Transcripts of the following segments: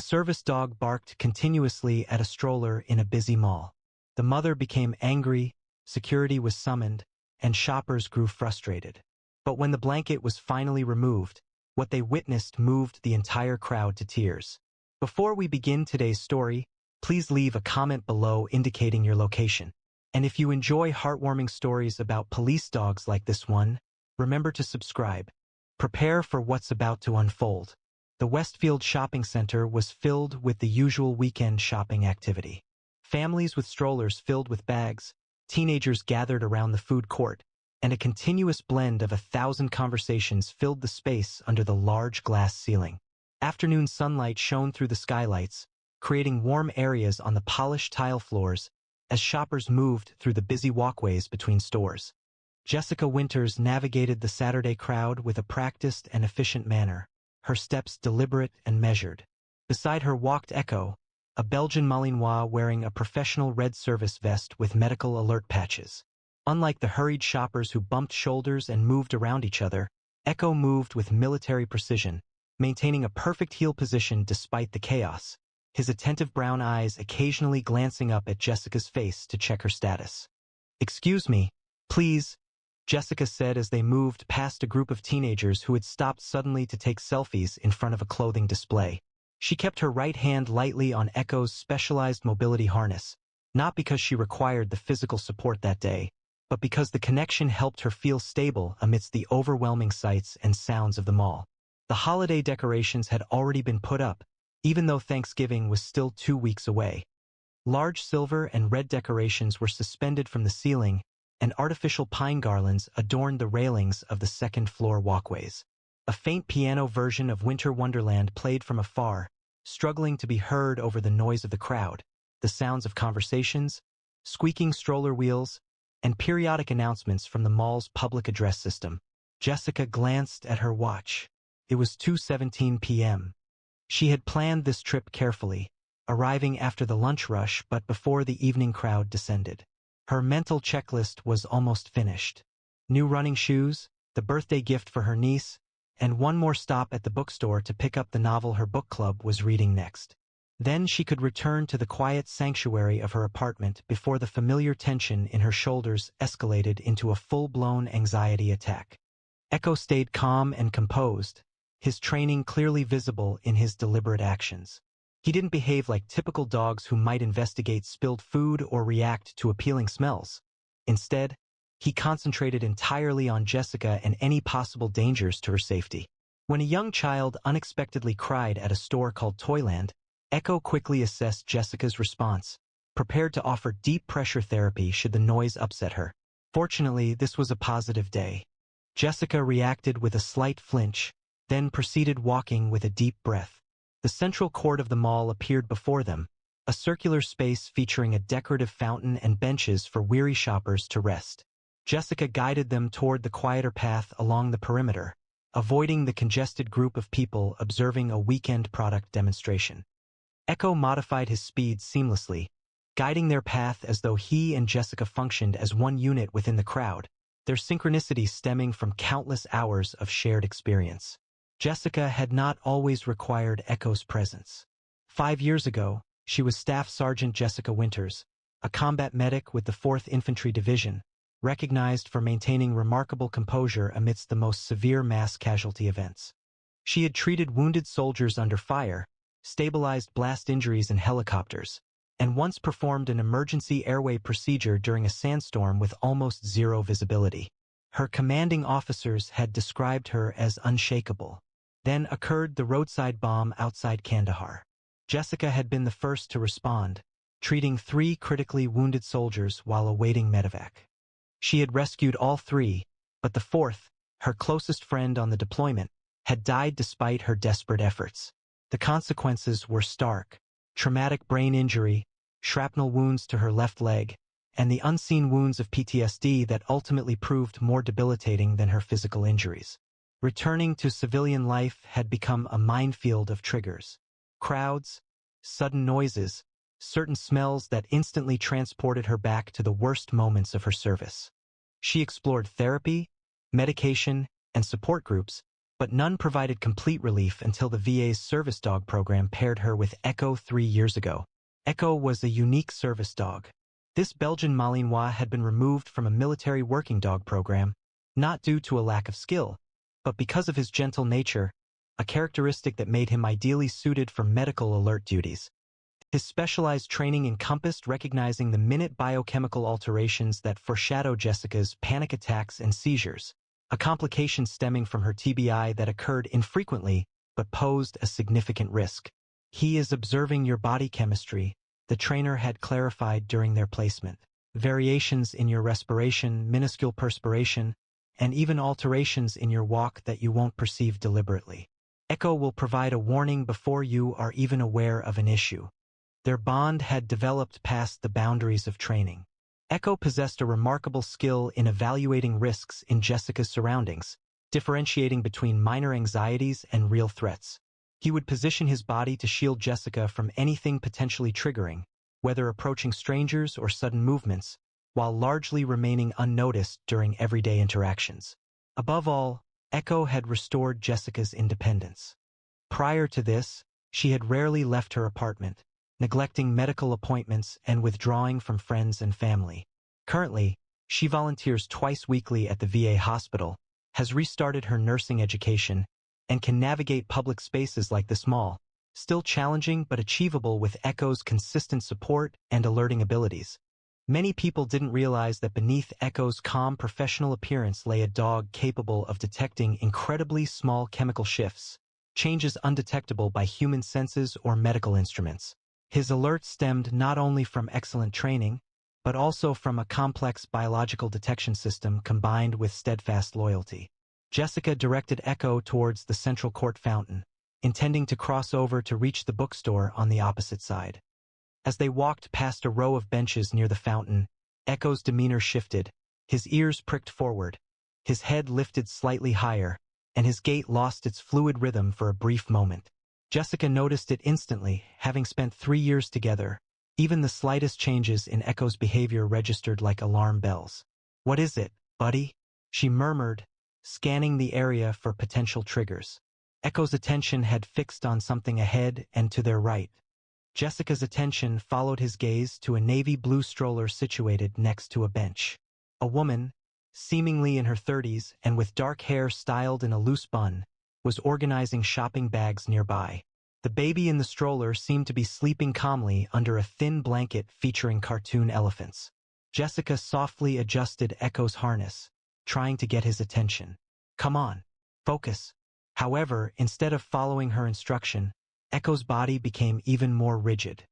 A service dog barked continuously at a stroller in a busy mall. The mother became angry, security was summoned, and shoppers grew frustrated. But when the blanket was finally removed, what they witnessed moved the entire crowd to tears. Before we begin today's story, please leave a comment below indicating your location. And if you enjoy heartwarming stories about police dogs like this one, remember to subscribe. Prepare for what's about to unfold. The Westfield shopping center was filled with the usual weekend shopping activity. Families with strollers filled with bags, teenagers gathered around the food court, and a continuous blend of 1,000 conversations filled the space under the large glass ceiling. Afternoon sunlight shone through the skylights, creating warm areas on the polished tile floors as shoppers moved through the busy walkways between stores. Jessica Winters navigated the Saturday crowd with a practiced and efficient manner, her steps deliberate and measured. Beside her walked Echo, a Belgian Malinois wearing a professional red service vest with medical alert patches. Unlike the hurried shoppers who bumped shoulders and moved around each other, Echo moved with military precision, maintaining a perfect heel position despite the chaos, his attentive brown eyes occasionally glancing up at Jessica's face to check her status. "Excuse me, please," Jessica said as they moved past a group of teenagers who had stopped suddenly to take selfies in front of a clothing display. She kept her right hand lightly on Echo's specialized mobility harness, not because she required the physical support that day, but because the connection helped her feel stable amidst the overwhelming sights and sounds of the mall. The holiday decorations had already been put up, even though Thanksgiving was still 2 weeks away. Large silver and red decorations were suspended from the ceiling, and artificial pine garlands adorned the railings of the second-floor walkways. A faint piano version of Winter Wonderland played from afar, struggling to be heard over the noise of the crowd, the sounds of conversations, squeaking stroller wheels, and periodic announcements from the mall's public address system. Jessica glanced at her watch. It was 2:17 p.m. She had planned this trip carefully, arriving after the lunch rush but before the evening crowd descended. Her mental checklist was almost finished. New running shoes, the birthday gift for her niece, and one more stop at the bookstore to pick up the novel her book club was reading next. Then she could return to the quiet sanctuary of her apartment before the familiar tension in her shoulders escalated into a full-blown anxiety attack. Echo stayed calm and composed, his training clearly visible in his deliberate actions. He didn't behave like typical dogs who might investigate spilled food or react to appealing smells. Instead, he concentrated entirely on Jessica and any possible dangers to her safety. When a young child unexpectedly cried at a store called Toyland, Echo quickly assessed Jessica's response, prepared to offer deep pressure therapy should the noise upset her. Fortunately, this was a positive day. Jessica reacted with a slight flinch, then proceeded walking with a deep breath. The central court of the mall appeared before them, a circular space featuring a decorative fountain and benches for weary shoppers to rest. Jessica guided them toward the quieter path along the perimeter, avoiding the congested group of people observing a weekend product demonstration. Echo modified his speed seamlessly, guiding their path as though he and Jessica functioned as one unit within the crowd, their synchronicity stemming from countless hours of shared experience. Jessica had not always required Echo's presence. 5 years ago, she was Staff Sergeant Jessica Winters, a combat medic with the 4th Infantry Division, recognized for maintaining remarkable composure amidst the most severe mass casualty events. She had treated wounded soldiers under fire, stabilized blast injuries in helicopters, and once performed an emergency airway procedure during a sandstorm with almost zero visibility. Her commanding officers had described her as unshakable. Then occurred the roadside bomb outside Kandahar. Jessica had been the first to respond, treating 3 critically wounded soldiers while awaiting medevac. She had rescued all 3, but the 4th, her closest friend on the deployment, had died despite her desperate efforts. The consequences were stark: traumatic brain injury, shrapnel wounds to her left leg, and the unseen wounds of PTSD that ultimately proved more debilitating than her physical injuries. Returning to civilian life had become a minefield of triggers. Crowds, sudden noises, certain smells that instantly transported her back to the worst moments of her service. She explored therapy, medication, and support groups, but none provided complete relief until the VA's service dog program paired her with Echo 3 years ago. Echo was a unique service dog. This Belgian Malinois had been removed from a military working dog program, not due to a lack of skill, but because of his gentle nature, a characteristic that made him ideally suited for medical alert duties. His specialized training encompassed recognizing the minute biochemical alterations that foreshadow Jessica's panic attacks and seizures, a complication stemming from her TBI that occurred infrequently but posed a significant risk. He is observing your body chemistry, the trainer had clarified during their placement. Variations in your respiration, minuscule perspiration, and even alterations in your walk that you won't perceive deliberately. Echo will provide a warning before you are even aware of an issue. Their bond had developed past the boundaries of training. Echo possessed a remarkable skill in evaluating risks in Jessica's surroundings, differentiating between minor anxieties and real threats. He would position his body to shield Jessica from anything potentially triggering, whether approaching strangers or sudden movements, while largely remaining unnoticed during everyday interactions. Above all, Echo had restored Jessica's independence. Prior to this, she had rarely left her apartment, neglecting medical appointments and withdrawing from friends and family. Currently, she volunteers twice weekly at the VA hospital, has restarted her nursing education, and can navigate public spaces like this mall, still challenging but achievable with Echo's consistent support and alerting abilities. Many people didn't realize that beneath Echo's calm professional appearance lay a dog capable of detecting incredibly small chemical shifts, changes undetectable by human senses or medical instruments. His alerts stemmed not only from excellent training, but also from a complex biological detection system combined with steadfast loyalty. Jessica directed Echo towards the central court fountain, intending to cross over to reach the bookstore on the opposite side. As they walked past a row of benches near the fountain, Echo's demeanor shifted, his ears pricked forward, his head lifted slightly higher, and his gait lost its fluid rhythm for a brief moment. Jessica noticed it instantly, having spent 3 years together. Even the slightest changes in Echo's behavior registered like alarm bells. "What is it, buddy?" she murmured, scanning the area for potential triggers. Echo's attention had fixed on something ahead and to their right. Jessica's attention followed his gaze to a navy blue stroller situated next to a bench. A woman, seemingly in her 30s and with dark hair styled in a loose bun, was organizing shopping bags nearby. The baby in the stroller seemed to be sleeping calmly under a thin blanket featuring cartoon elephants. Jessica softly adjusted Echo's harness, trying to get his attention. "Come on, focus." However, instead of following her instruction, Echo's body became even more rigid.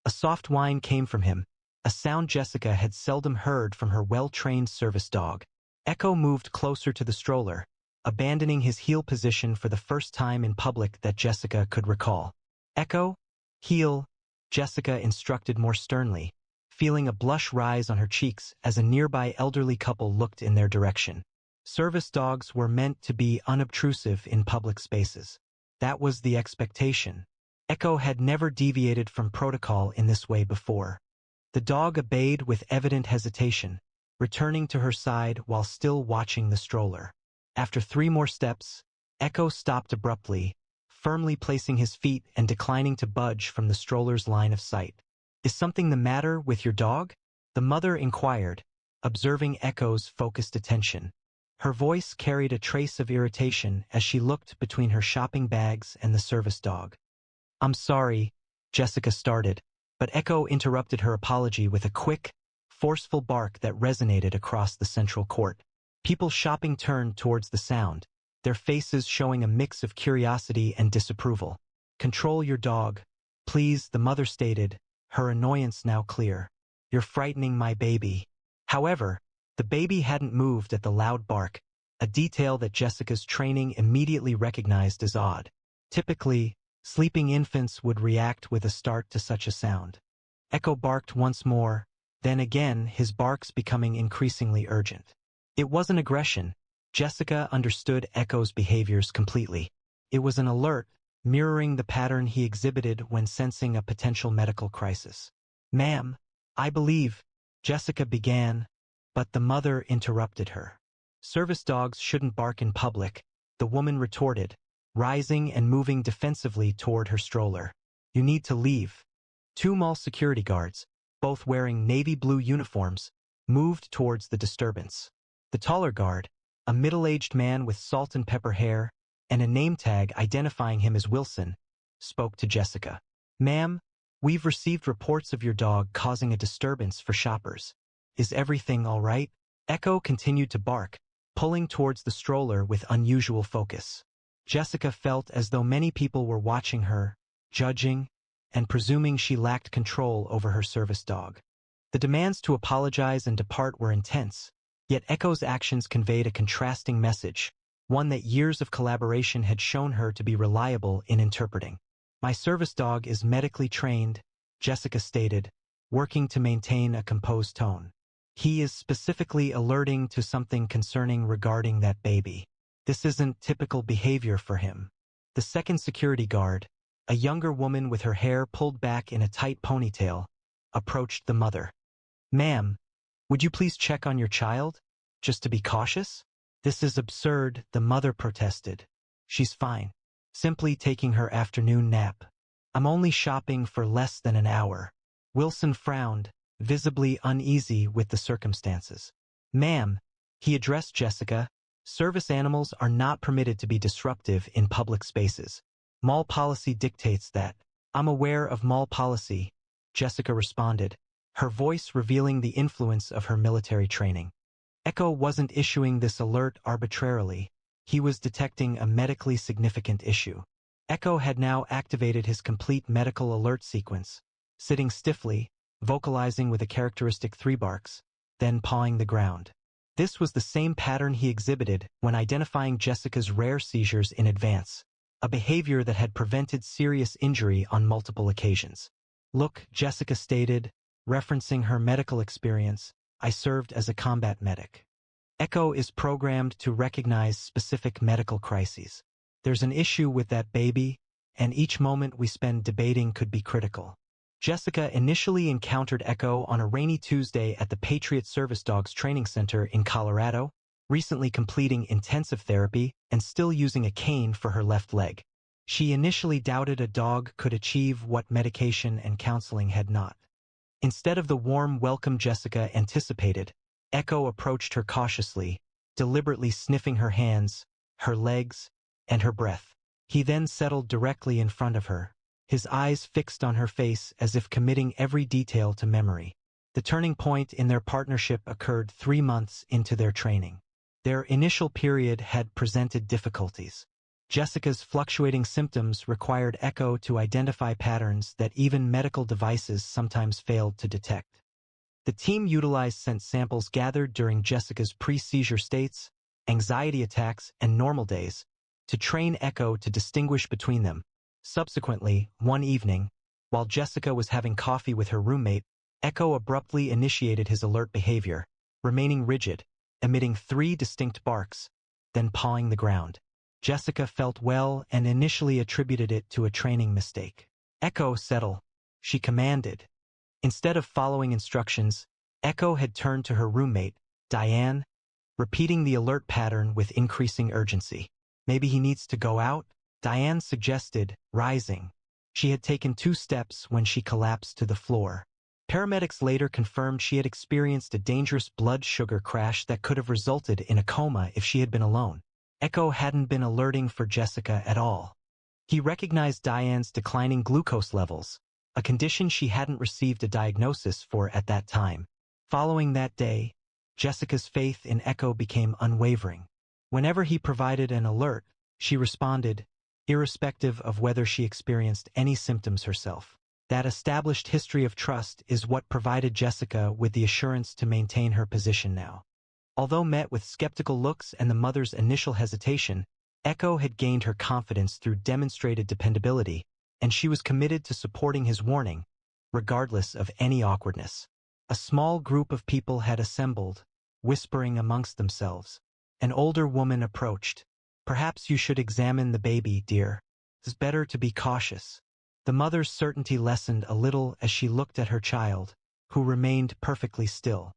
A soft whine came from him, a sound Jessica had seldom heard from her well-trained service dog. Echo moved closer to the stroller, abandoning his heel position for the first time in public that Jessica could recall. "Echo, heel," Jessica instructed more sternly, feeling a blush rise on her cheeks as a nearby elderly couple looked in their direction. Service dogs were meant to be unobtrusive in public spaces. That was the expectation. Echo had never deviated from protocol in this way before. The dog obeyed with evident hesitation, returning to her side while still watching the stroller. After 3 more steps, Echo stopped abruptly, firmly placing his feet and declining to budge from the stroller's line of sight. "Is something the matter with your dog?" the mother inquired, observing Echo's focused attention. Her voice carried a trace of irritation as she looked between her shopping bags and the service dog. "I'm sorry," Jessica started, but Echo interrupted her apology with a quick, forceful bark that resonated across the central court. People shopping turned towards the sound, their faces showing a mix of curiosity and disapproval. "Control your dog, please," the mother stated, her annoyance now clear. "You're frightening my baby." However, the baby hadn't moved at the loud bark, a detail that Jessica's training immediately recognized as odd. Typically, sleeping infants would react with a start to such a sound. Echo barked once more, then again, his barks becoming increasingly urgent. It wasn't aggression. Jessica understood Echo's behaviors completely. It was an alert, mirroring the pattern he exhibited when sensing a potential medical crisis. "Ma'am, I believe," Jessica began, but the mother interrupted her. "Service dogs shouldn't bark in public. the woman retorted, rising and moving defensively toward her stroller. You need to leave. Two mall security guards, both wearing navy blue uniforms, moved towards the disturbance. The taller guard, a middle-aged man with salt and pepper hair, and a name tag identifying him as Wilson, spoke to Jessica. Ma'am, we've received reports of your dog causing a disturbance for shoppers. Is everything all right? Echo continued to bark, pulling towards the stroller with unusual focus. Jessica felt as though many people were watching her, judging, and presuming she lacked control over her service dog. The demands to apologize and depart were intense, yet Echo's actions conveyed a contrasting message, one that years of collaboration had shown her to be reliable in interpreting. My service dog is medically trained, Jessica stated, working to maintain a composed tone. He is specifically alerting to something concerning regarding that baby. This isn't typical behavior for him. The second security guard, a younger woman with her hair pulled back in a tight ponytail, approached the mother. Ma'am, would you please check on your child, just to be cautious? This is absurd, the mother protested. She's fine. Simply taking her afternoon nap. I'm only shopping for less than an hour. Wilson frowned, visibly uneasy with the circumstances. Ma'am, he addressed Jessica, service animals are not permitted to be disruptive in public spaces. Mall policy dictates that. I'm aware of mall policy, Jessica responded, her voice revealing the influence of her military training. Echo wasn't issuing this alert arbitrarily. He was detecting a medically significant issue. Echo had now activated his complete medical alert sequence, sitting stiffly, vocalizing with a characteristic 3 barks, then pawing the ground. This was the same pattern he exhibited when identifying Jessica's rare seizures in advance, a behavior that had prevented serious injury on multiple occasions. Look, Jessica stated, referencing her medical experience, I served as a combat medic. Echo is programmed to recognize specific medical crises. There's an issue with that baby, and each moment we spend debating could be critical. Jessica initially encountered Echo on a rainy Tuesday at the Patriot Service Dogs Training Center in Colorado, recently completing intensive therapy and still using a cane for her left leg. She initially doubted a dog could achieve what medication and counseling had not. Instead of the warm welcome Jessica anticipated, Echo approached her cautiously, deliberately sniffing her hands, her legs, and her breath. He then settled directly in front of her, his eyes fixed on her face as if committing every detail to memory. The turning point in their partnership occurred 3 months into their training. Their initial period had presented difficulties. Jessica's fluctuating symptoms required Echo to identify patterns that even medical devices sometimes failed to detect. The team utilized scent samples gathered during Jessica's pre-seizure states, anxiety attacks, and normal days to train Echo to distinguish between them. Subsequently, one evening, while Jessica was having coffee with her roommate, Echo abruptly initiated his alert behavior, remaining rigid, emitting 3 distinct barks, then pawing the ground. Jessica felt well and initially attributed it to a training mistake. Echo, settle, she commanded. Instead of following instructions, Echo had turned to her roommate, Diane, repeating the alert pattern with increasing urgency. Maybe he needs to go out? Diane suggested, rising. She had taken 2 steps when she collapsed to the floor. Paramedics later confirmed she had experienced a dangerous blood sugar crash that could have resulted in a coma if she had been alone. Echo hadn't been alerting for Jessica at all. He recognized Diane's declining glucose levels, a condition she hadn't received a diagnosis for at that time. Following that day, Jessica's faith in Echo became unwavering. Whenever he provided an alert, she responded, irrespective of whether she experienced any symptoms herself. That established history of trust is what provided Jessica with the assurance to maintain her position now. Although met with skeptical looks and the mother's initial hesitation, Echo had gained her confidence through demonstrated dependability, and she was committed to supporting his warning, regardless of any awkwardness. A small group of people had assembled, whispering amongst themselves. An older woman approached. Perhaps you should examine the baby, dear. It's better to be cautious. The mother's certainty lessened a little as she looked at her child, who remained perfectly still.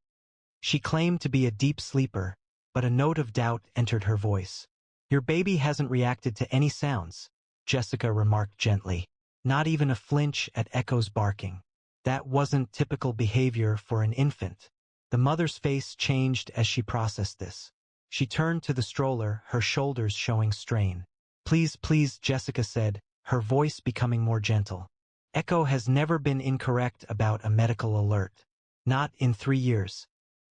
She claimed to be a deep sleeper, but a note of doubt entered her voice. Your baby hasn't reacted to any sounds, Jessica remarked gently. Not even a flinch at Echo's barking. That wasn't typical behavior for an infant. The mother's face changed as she processed this. She turned to the stroller, her shoulders showing strain. Please, please, Jessica said, her voice becoming more gentle. Echo has never been incorrect about a medical alert. Not in 3 years.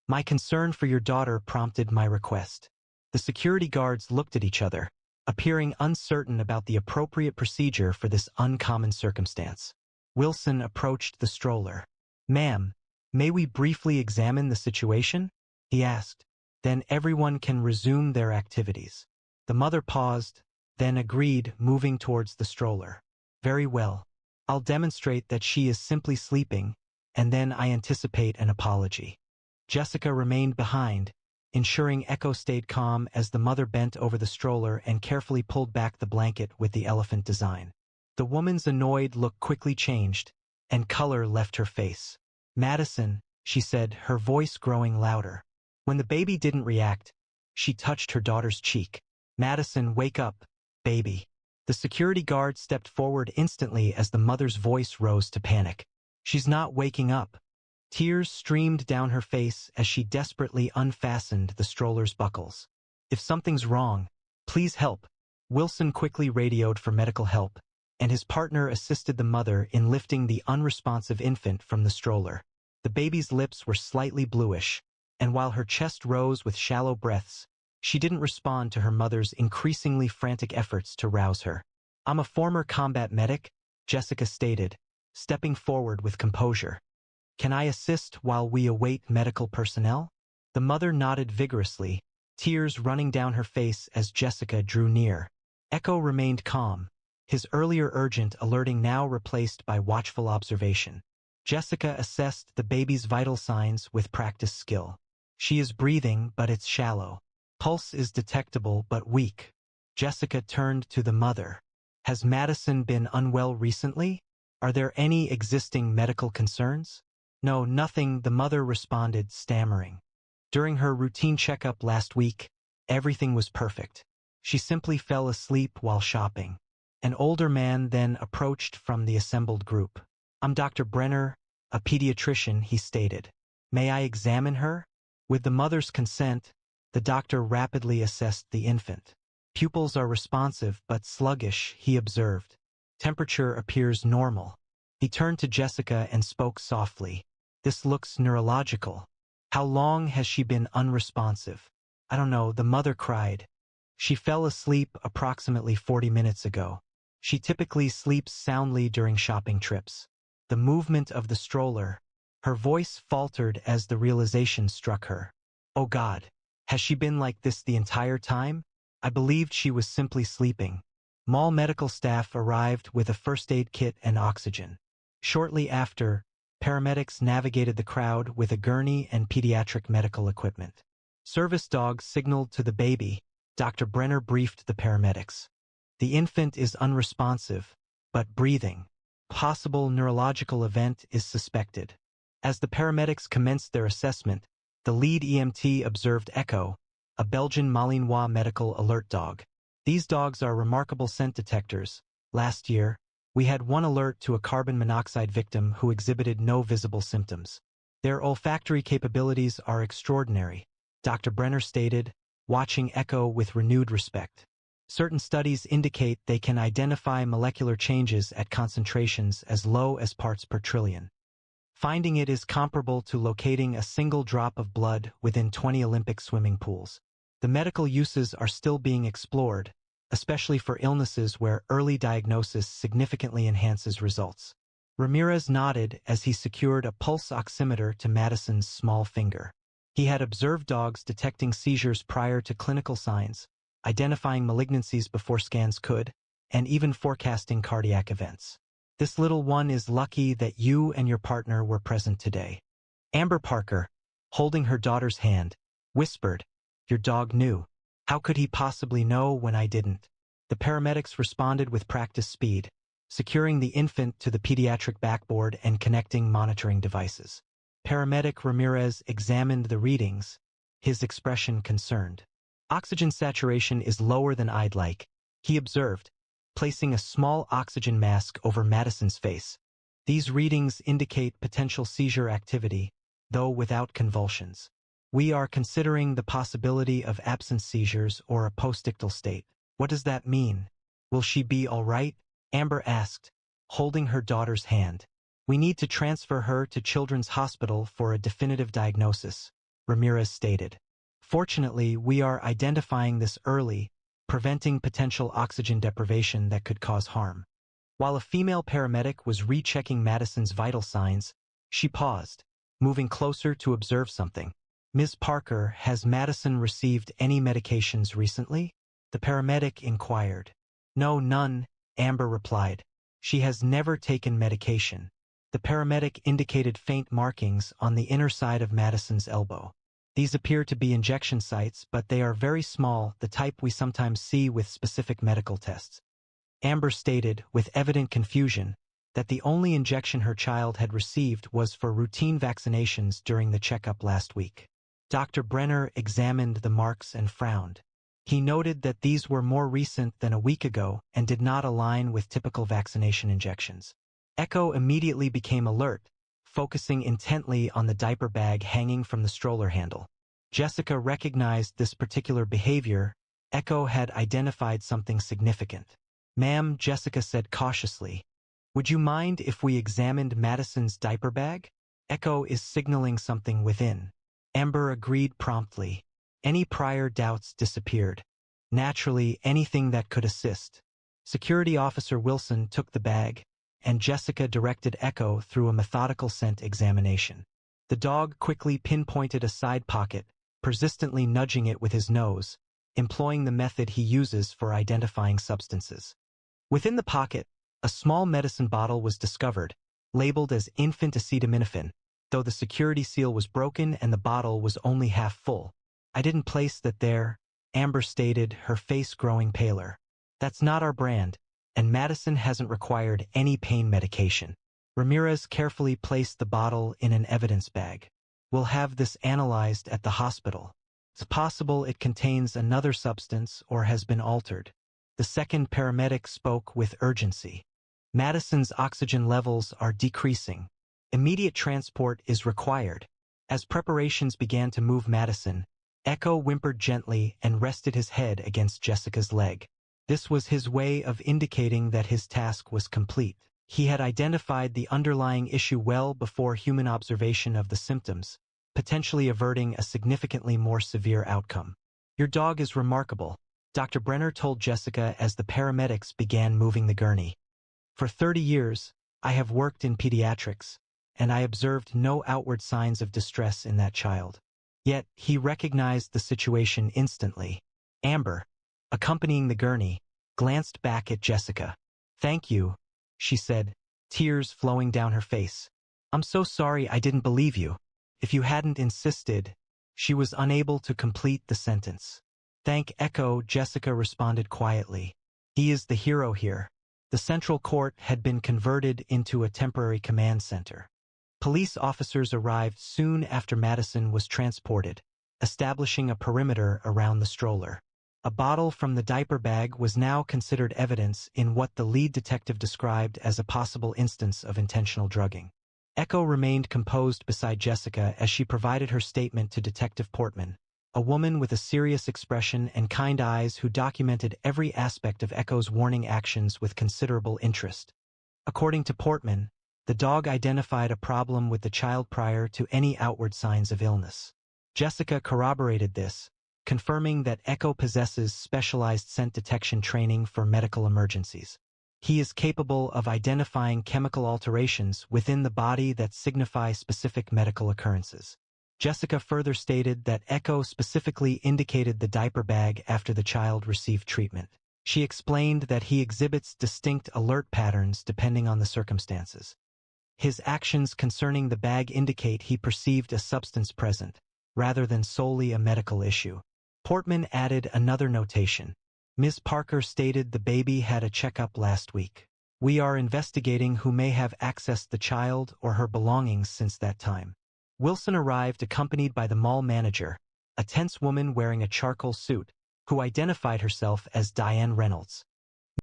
My concern for your daughter prompted my request. The security guards looked at each other, appearing uncertain about the appropriate procedure for this uncommon circumstance. Wilson approached the stroller. Ma'am, may we briefly examine the situation? He asked. Then everyone can resume their activities. The mother paused, then agreed, moving towards the stroller. Very well. I'll demonstrate that she is simply sleeping, and then I anticipate an apology. Jessica remained behind, ensuring Echo stayed calm as the mother bent over the stroller and carefully pulled back the blanket with the elephant design. The woman's annoyed look quickly changed, and color left her face. Madison, she said, her voice growing louder. When the baby didn't react, she touched her daughter's cheek. Madison, wake up, baby. The security guard stepped forward instantly as the mother's voice rose to panic. She's not waking up. Tears streamed down her face as she desperately unfastened the stroller's buckles. If something's wrong, please help. Wilson quickly radioed for medical help, and his partner assisted the mother in lifting the unresponsive infant from the stroller. The baby's lips were slightly bluish, and while her chest rose with shallow breaths, she didn't respond to her mother's increasingly frantic efforts to rouse her. I'm a former combat medic, Jessica stated, stepping forward with composure. Can I assist while we await medical personnel? The mother nodded vigorously, tears running down her face as Jessica drew near. Echo remained calm, his earlier urgent alerting now replaced by watchful observation. Jessica assessed the baby's vital signs with practiced skill. She is breathing, but it's shallow. Pulse is detectable but weak. Jessica turned to the mother. Has Madison been unwell recently? Are there any existing medical concerns? No, nothing, the mother responded, stammering. During her routine checkup last week, everything was perfect. She simply fell asleep while shopping. An older man then approached from the assembled group. I'm Dr. Brenner, a pediatrician, he stated. May I examine her? With the mother's consent, the doctor rapidly assessed the infant. Pupils are responsive but sluggish, he observed. Temperature appears normal. He turned to Jessica and spoke softly. This looks neurological. How long has she been unresponsive? I don't know, the mother cried. She fell asleep approximately 40 minutes ago. She typically sleeps soundly during shopping trips. The movement of the stroller. Her voice faltered as the realization struck her. Oh God, has she been like this the entire time? I believed she was simply sleeping. Mall medical staff arrived with a first aid kit and oxygen. Shortly after, paramedics navigated the crowd with a gurney and pediatric medical equipment. Service dogs signaled to the baby. Dr. Brenner briefed the paramedics. The infant is unresponsive, but breathing. Possible neurological event is suspected. As the paramedics commenced their assessment, the lead EMT observed Echo, a Belgian Malinois medical alert dog. These dogs are remarkable scent detectors. Last year, we had one alert to a carbon monoxide victim who exhibited no visible symptoms. Their olfactory capabilities are extraordinary, Dr. Brenner stated, watching Echo with renewed respect. Certain studies indicate they can identify molecular changes at concentrations as low as parts per trillion. Finding it is comparable to locating a single drop of blood within 20 Olympic swimming pools. The medical uses are still being explored, especially for illnesses where early diagnosis significantly enhances results. Ramirez nodded as he secured a pulse oximeter to Madison's small finger. He had observed dogs detecting seizures prior to clinical signs, identifying malignancies before scans could, and even forecasting cardiac events. This little one is lucky that you and your partner were present today. Amber Parker, holding her daughter's hand, whispered, Your dog knew. How could he possibly know when I didn't? The paramedics responded with practice speed, securing the infant to the pediatric backboard and connecting monitoring devices. Paramedic Ramirez examined the readings, his expression concerned. Oxygen saturation is lower than I'd like, he observed, placing a small oxygen mask over Madison's face. These readings indicate potential seizure activity, though without convulsions. We are considering the possibility of absence seizures or a postictal state. What does that mean? Will she be all right? Amber asked, holding her daughter's hand. We need to transfer her to Children's Hospital for a definitive diagnosis, Ramirez stated. Fortunately, we are identifying this early, preventing potential oxygen deprivation that could cause harm. While a female paramedic was rechecking Madison's vital signs, she paused, moving closer to observe something. Ms. Parker, has Madison received any medications recently? The paramedic inquired. No, none, Amber replied. She has never taken medication. The paramedic indicated faint markings on the inner side of Madison's elbow. These appear to be injection sites, but they are very small, the type we sometimes see with specific medical tests. Amber stated, with evident confusion, that the only injection her child had received was for routine vaccinations during the checkup last week. Dr. Brenner examined the marks and frowned. He noted that these were more recent than a week ago and did not align with typical vaccination injections. Echo immediately became alert, focusing intently on the diaper bag hanging from the stroller handle. Jessica recognized this particular behavior. Echo had identified something significant. Ma'am, Jessica said cautiously. Would you mind if we examined Madison's diaper bag? Echo is signaling something within. Amber agreed promptly. Any prior doubts disappeared. Naturally, anything that could assist. Security Officer Wilson took the bag, and Jessica directed Echo through a methodical scent examination. The dog quickly pinpointed a side pocket, persistently nudging it with his nose, employing the method he uses for identifying substances. Within the pocket, a small medicine bottle was discovered, labeled as infant acetaminophen, though the security seal was broken and the bottle was only half full. I didn't place that there, Amber stated, her face growing paler. That's not our brand, and Madison hasn't required any pain medication. Ramirez carefully placed the bottle in an evidence bag. We'll have this analyzed at the hospital. It's possible it contains another substance or has been altered. The second paramedic spoke with urgency. Madison's oxygen levels are decreasing. Immediate transport is required. As preparations began to move Madison, Echo whimpered gently and rested his head against Jessica's leg. This was his way of indicating that his task was complete. He had identified the underlying issue well before human observation of the symptoms, potentially averting a significantly more severe outcome. Your dog is remarkable, Dr. Brenner told Jessica as the paramedics began moving the gurney. For 30 years, I have worked in pediatrics, and I observed no outward signs of distress in that child. Yet, he recognized the situation instantly. Amber, accompanying the gurney, glanced back at Jessica. Thank you, she said, tears flowing down her face. I'm so sorry I didn't believe you. If you hadn't insisted, she was unable to complete the sentence. Thank Echo, Jessica responded quietly. He is the hero here. The Central Court had been converted into a temporary command center. Police officers arrived soon after Madison was transported, establishing a perimeter around the stroller. A bottle from the diaper bag was now considered evidence in what the lead detective described as a possible instance of intentional drugging. Echo remained composed beside Jessica as she provided her statement to Detective Portman, a woman with a serious expression and kind eyes who documented every aspect of Echo's warning actions with considerable interest. According to Portman, the dog identified a problem with the child prior to any outward signs of illness. Jessica corroborated this, confirming that Echo possesses specialized scent detection training for medical emergencies. He is capable of identifying chemical alterations within the body that signify specific medical occurrences. Jessica further stated that Echo specifically indicated the diaper bag after the child received treatment. She explained that he exhibits distinct alert patterns depending on the circumstances. His actions concerning the bag indicate he perceived a substance present, rather than solely a medical issue. Portman added another notation. Ms. Parker stated the baby had a checkup last week. We are investigating who may have accessed the child or her belongings since that time. Wilson arrived accompanied by the mall manager, a tense woman wearing a charcoal suit, who identified herself as Diane Reynolds.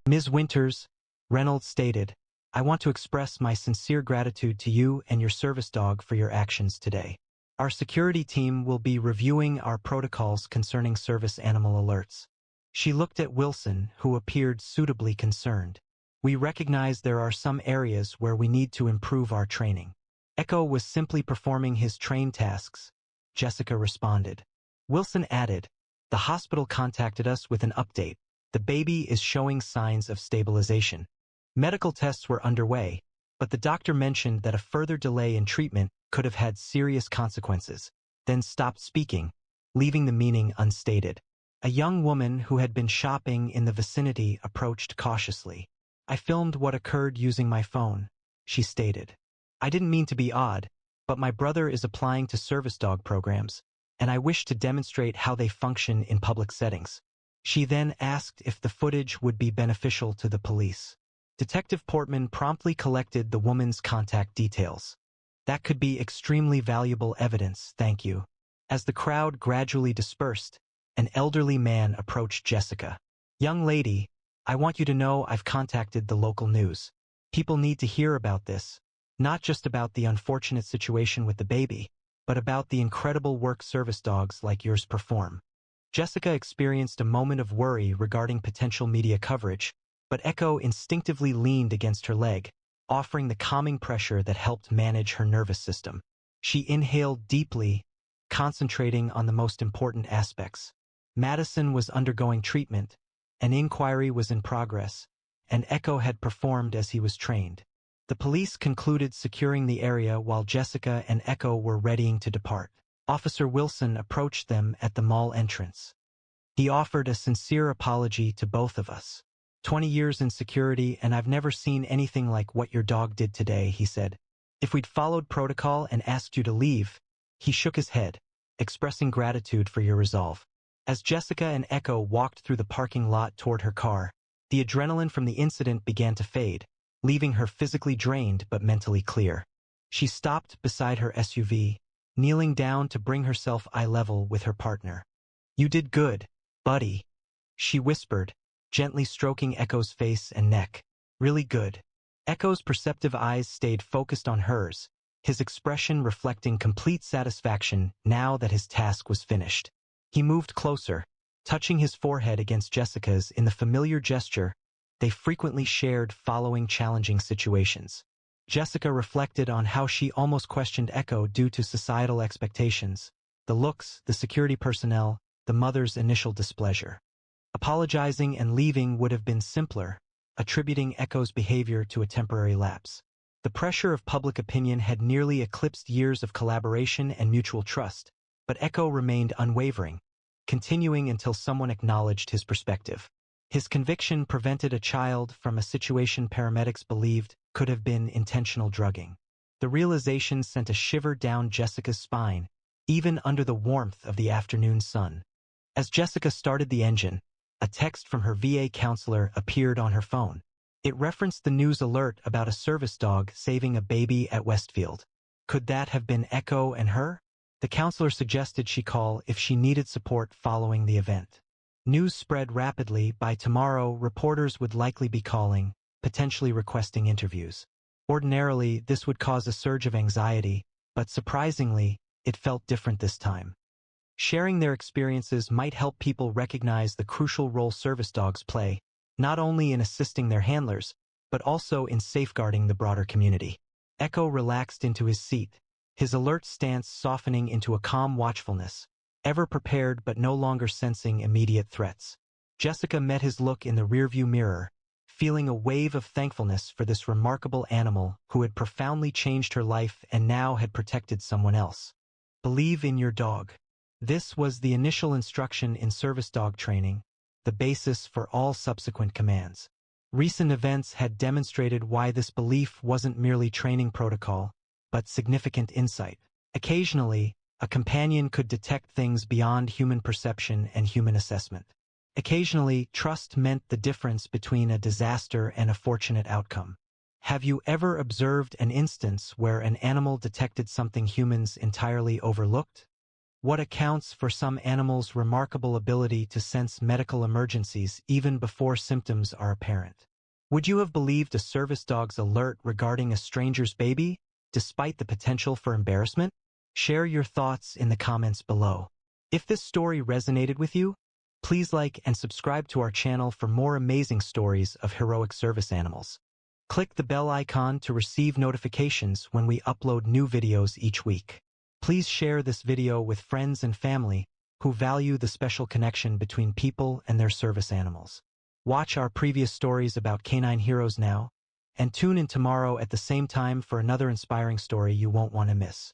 Ms. Winters, Reynolds stated, I want to express my sincere gratitude to you and your service dog for your actions today. Our security team will be reviewing our protocols concerning service animal alerts. She looked at Wilson, who appeared suitably concerned. We recognize there are some areas where we need to improve our training. Echo was simply performing his train tasks, Jessica responded. Wilson added, the hospital contacted us with an update. The baby is showing signs of stabilization. Medical tests were underway, but the doctor mentioned that a further delay in treatment could have had serious consequences, then stopped speaking, leaving the meaning unstated. A young woman who had been shopping in the vicinity approached cautiously. I filmed what occurred using my phone, she stated. I didn't mean to be odd, but my brother is applying to service dog programs, and I wish to demonstrate how they function in public settings. She then asked if the footage would be beneficial to the police. Detective Portman promptly collected the woman's contact details. That could be extremely valuable evidence, thank you. As the crowd gradually dispersed, an elderly man approached Jessica. Young lady, I want you to know I've contacted the local news. People need to hear about this, not just about the unfortunate situation with the baby, but about the incredible work service dogs like yours perform. Jessica experienced a moment of worry regarding potential media coverage, but Echo instinctively leaned against her leg, offering the calming pressure that helped manage her nervous system. She inhaled deeply, concentrating on the most important aspects. Madison was undergoing treatment, an inquiry was in progress, and Echo had performed as he was trained. The police concluded securing the area while Jessica and Echo were readying to depart. Officer Wilson approached them at the mall entrance. He offered a sincere apology to both of us. 20 years in security and I've never seen anything like what your dog did today, he said. If we'd followed protocol and asked you to leave, he shook his head, expressing gratitude for your resolve. As Jessica and Echo walked through the parking lot toward her car, the adrenaline from the incident began to fade, leaving her physically drained but mentally clear. She stopped beside her SUV, kneeling down to bring herself eye level with her partner. You did good, buddy, she whispered, gently stroking Echo's face and neck. Really good. Echo's perceptive eyes stayed focused on hers, his expression reflecting complete satisfaction now that his task was finished. He moved closer, touching his forehead against Jessica's in the familiar gesture they frequently shared following challenging situations. Jessica reflected on how she almost questioned Echo due to societal expectations, the looks, the security personnel, the mother's initial displeasure. Apologizing and leaving would have been simpler, attributing Echo's behavior to a temporary lapse. The pressure of public opinion had nearly eclipsed years of collaboration and mutual trust, but Echo remained unwavering, continuing until someone acknowledged his perspective. His conviction prevented a child from a situation paramedics believed could have been intentional drugging. The realization sent a shiver down Jessica's spine, even under the warmth of the afternoon sun. As Jessica started the engine, a text from her VA counselor appeared on her phone. It referenced the news alert about a service dog saving a baby at Westfield. Could that have been Echo and her? The counselor suggested she call if she needed support following the event. News spread rapidly. By tomorrow, reporters would likely be calling, potentially requesting interviews. Ordinarily, this would cause a surge of anxiety, but surprisingly, it felt different this time. Sharing their experiences might help people recognize the crucial role service dogs play, not only in assisting their handlers, but also in safeguarding the broader community. Echo relaxed into his seat, his alert stance softening into a calm watchfulness, ever prepared but no longer sensing immediate threats. Jessica met his look in the rearview mirror, feeling a wave of thankfulness for this remarkable animal who had profoundly changed her life and now had protected someone else. Believe in your dog. This was the initial instruction in service dog training, the basis for all subsequent commands. Recent events had demonstrated why this belief wasn't merely training protocol, but significant insight. Occasionally, a companion could detect things beyond human perception and human assessment. Occasionally, trust meant the difference between a disaster and a fortunate outcome. Have you ever observed an instance where an animal detected something humans entirely overlooked? What accounts for some animals' remarkable ability to sense medical emergencies even before symptoms are apparent? Would you have believed a service dog's alert regarding a stranger's baby, despite the potential for embarrassment? Share your thoughts in the comments below. If this story resonated with you, please like and subscribe to our channel for more amazing stories of heroic service animals. Click the bell icon to receive notifications when we upload new videos each week. Please share this video with friends and family who value the special connection between people and their service animals. Watch our previous stories about canine heroes now, and tune in tomorrow at the same time for another inspiring story you won't want to miss.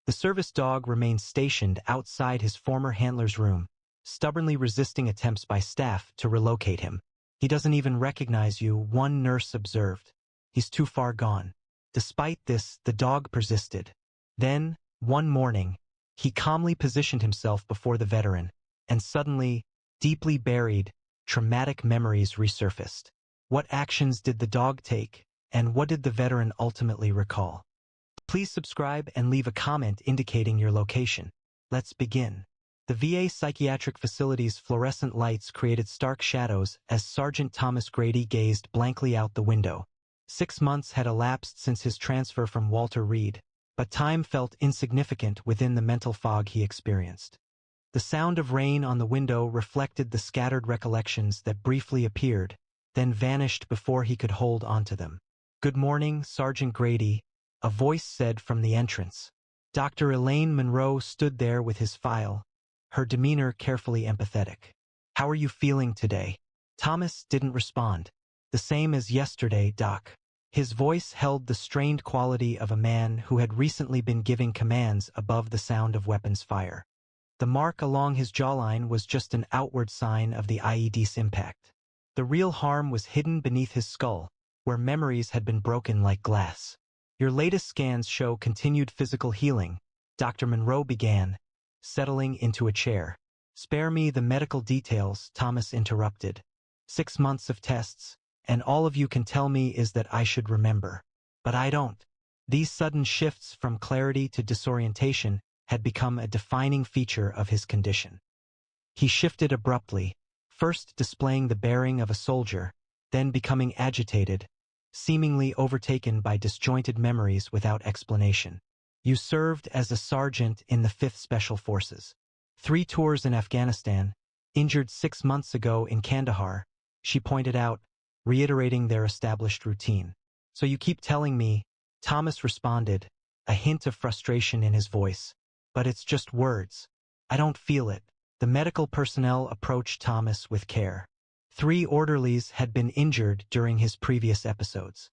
The service dog remains stationed outside his former handler's room, stubbornly resisting attempts by staff to relocate him. He doesn't even recognize you, one nurse observed. He's too far gone. Despite this, the dog persisted. Then, one morning, he calmly positioned himself before the veteran, and suddenly, deeply buried, traumatic memories resurfaced. What actions did the dog take, and what did the veteran ultimately recall? Please subscribe and leave a comment indicating your location. Let's begin. The VA psychiatric facility's fluorescent lights created stark shadows as Sergeant Thomas Grady gazed blankly out the window. 6 months had elapsed since his transfer from Walter Reed, but time felt insignificant within the mental fog he experienced. The sound of rain on the window reflected the scattered recollections that briefly appeared, then vanished before he could hold onto them. "Good morning, Sergeant Grady," a voice said from the entrance. Dr. Elaine Monroe stood there with his file, her demeanor carefully empathetic. "How are you feeling today?" Thomas didn't respond. "The same as yesterday, Doc." His voice held the strained quality of a man who had recently been giving commands above the sound of weapons fire. The mark along his jawline was just an outward sign of the IED's impact. The real harm was hidden beneath his skull, where memories had been broken like glass. "Your latest scans show continued physical healing," Dr. Monroe began, settling into a chair. "Spare me the medical details," Thomas interrupted. 6 months of tests, and all of you can tell me is that I should remember. But I don't." These sudden shifts from clarity to disorientation had become a defining feature of his condition. He shifted abruptly, first displaying the bearing of a soldier, then becoming agitated, seemingly overtaken by disjointed memories without explanation. "You served as a sergeant in the 5th Special Forces. 3 tours in Afghanistan, injured 6 months ago in Kandahar," she pointed out, reiterating their established routine. "So you keep telling me," Thomas responded, a hint of frustration in his voice. "But it's just words. I don't feel it." The medical personnel approached Thomas with care. 3 orderlies had been injured during his previous episodes.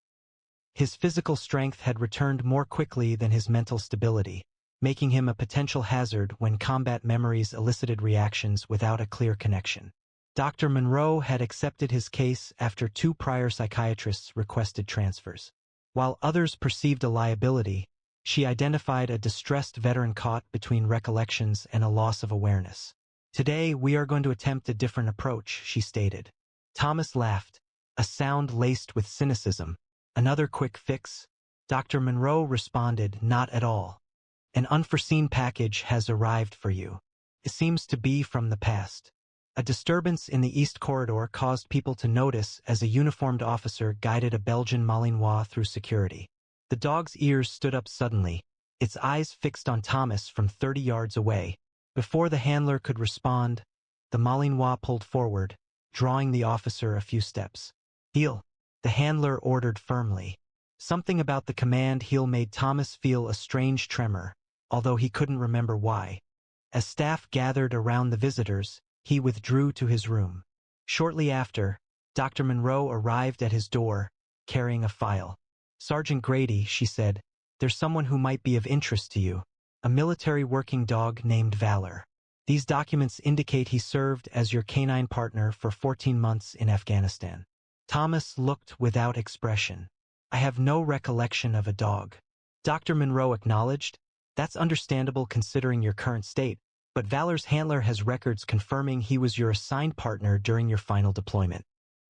His physical strength had returned more quickly than his mental stability, making him a potential hazard when combat memories elicited reactions without a clear connection. Dr. Monroe had accepted his case after 2 prior psychiatrists requested transfers. While others perceived a liability, she identified a distressed veteran caught between recollections and a loss of awareness. "Today, we are going to attempt a different approach," she stated. Thomas laughed, a sound laced with cynicism. "Another quick fix?" Dr. Monroe responded, "Not at all. An unforeseen package has arrived for you. It seems to be from the past." A disturbance in the East Corridor caused people to notice as a uniformed officer guided a Belgian Malinois through security. The dog's ears stood up suddenly, its eyes fixed on Thomas from 30 yards away. Before the handler could respond, the Malinois pulled forward, drawing the officer a few steps. "Heel," the handler ordered firmly. Something about the command heel made Thomas feel a strange tremor, although he couldn't remember why. As staff gathered around the visitors, he withdrew to his room. Shortly after, Dr. Monroe arrived at his door, carrying a file. "Sergeant Grady," she said, "there's someone who might be of interest to you. A military working dog named Valor. These documents indicate he served as your canine partner for 14 months in Afghanistan." Thomas looked without expression. "I have no recollection of a dog." Dr. Monroe acknowledged, "That's understandable considering your current state, but Valor's handler has records confirming he was your assigned partner during your final deployment."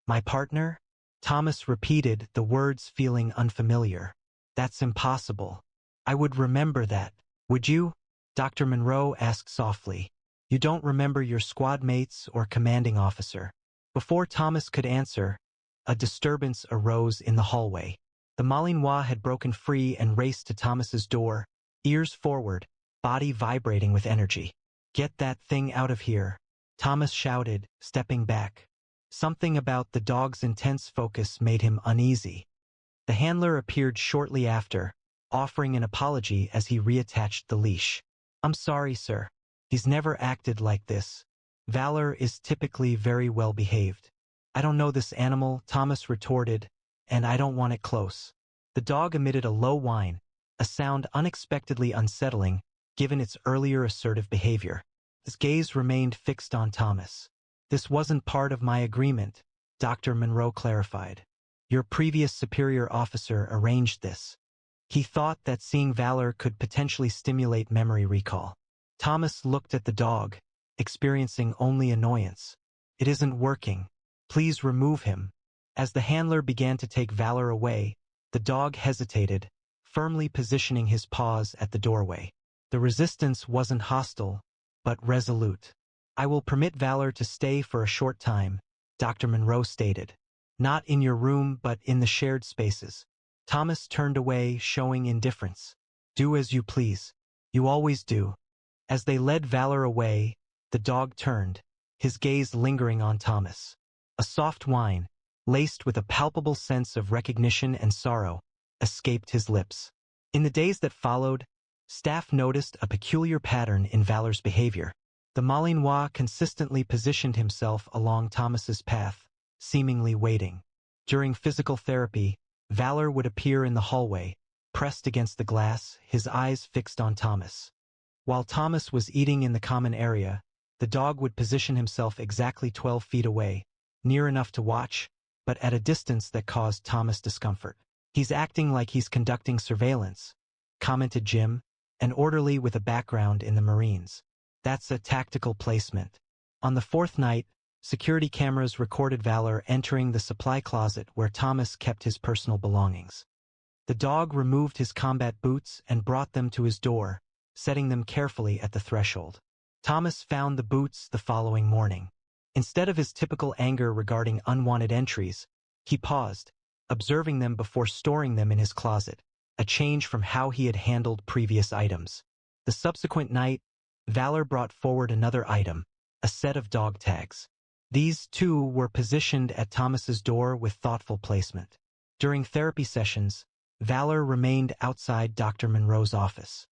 "My partner?" Thomas repeated, the words feeling unfamiliar. "That's impossible. I would remember that. Would you?" Dr. Monroe asked softly. You don't remember your squad mates or commanding officer? Before Thomas could answer, a disturbance arose in the hallway. The Malinois had broken free and raced to Thomas's door, ears forward, body vibrating with energy. Get that thing out of here, Thomas shouted, stepping back. Something about the dog's intense focus made him uneasy. The handler appeared shortly after, offering an apology as he reattached the leash. I'm sorry, sir. He's never acted like this. Valor is typically very well behaved. I don't know this animal, Thomas retorted, and I don't want it close. The dog emitted a low whine, a sound unexpectedly unsettling given its earlier assertive behavior. His gaze remained fixed on Thomas. This wasn't part of my agreement, Dr. Monroe clarified. Your previous superior officer arranged this. He thought that seeing Valor could potentially stimulate memory recall. Thomas looked at the dog, experiencing only annoyance. It isn't working. Please remove him. As the handler began to take Valor away, the dog hesitated, firmly positioning his paws at the doorway. The resistance wasn't hostile, but resolute. I will permit Valor to stay for a short time, Dr. Monroe stated. Not in your room, but in the shared spaces. Thomas turned away, showing indifference. Do as you please. You always do. As they led Valor away, the dog turned, his gaze lingering on Thomas. A soft whine, laced with a palpable sense of recognition and sorrow, escaped his lips. In the days that followed, staff noticed a peculiar pattern in Valor's behavior. The Malinois consistently positioned himself along Thomas's path, seemingly waiting. During physical therapy, Valor would appear in the hallway, pressed against the glass, his eyes fixed on Thomas. While Thomas was eating in the common area, the dog would position himself exactly 12 feet away, near enough to watch, but at a distance that caused Thomas discomfort. He's acting like he's conducting surveillance, commented Jim, an orderly with a background in the Marines. That's a tactical placement. On the fourth night, security cameras recorded Valor entering the supply closet where Thomas kept his personal belongings. The dog removed his combat boots and brought them to his door, setting them carefully at the threshold. Thomas found the boots the following morning. Instead of his typical anger regarding unwanted entries, he paused, observing them before storing them in his closet, a change from how he had handled previous items. The subsequent night, Valor brought forward another item, a set of dog tags. These, too, were positioned at Thomas's door with thoughtful placement. During therapy sessions, Valor remained outside Dr. Monroe's office.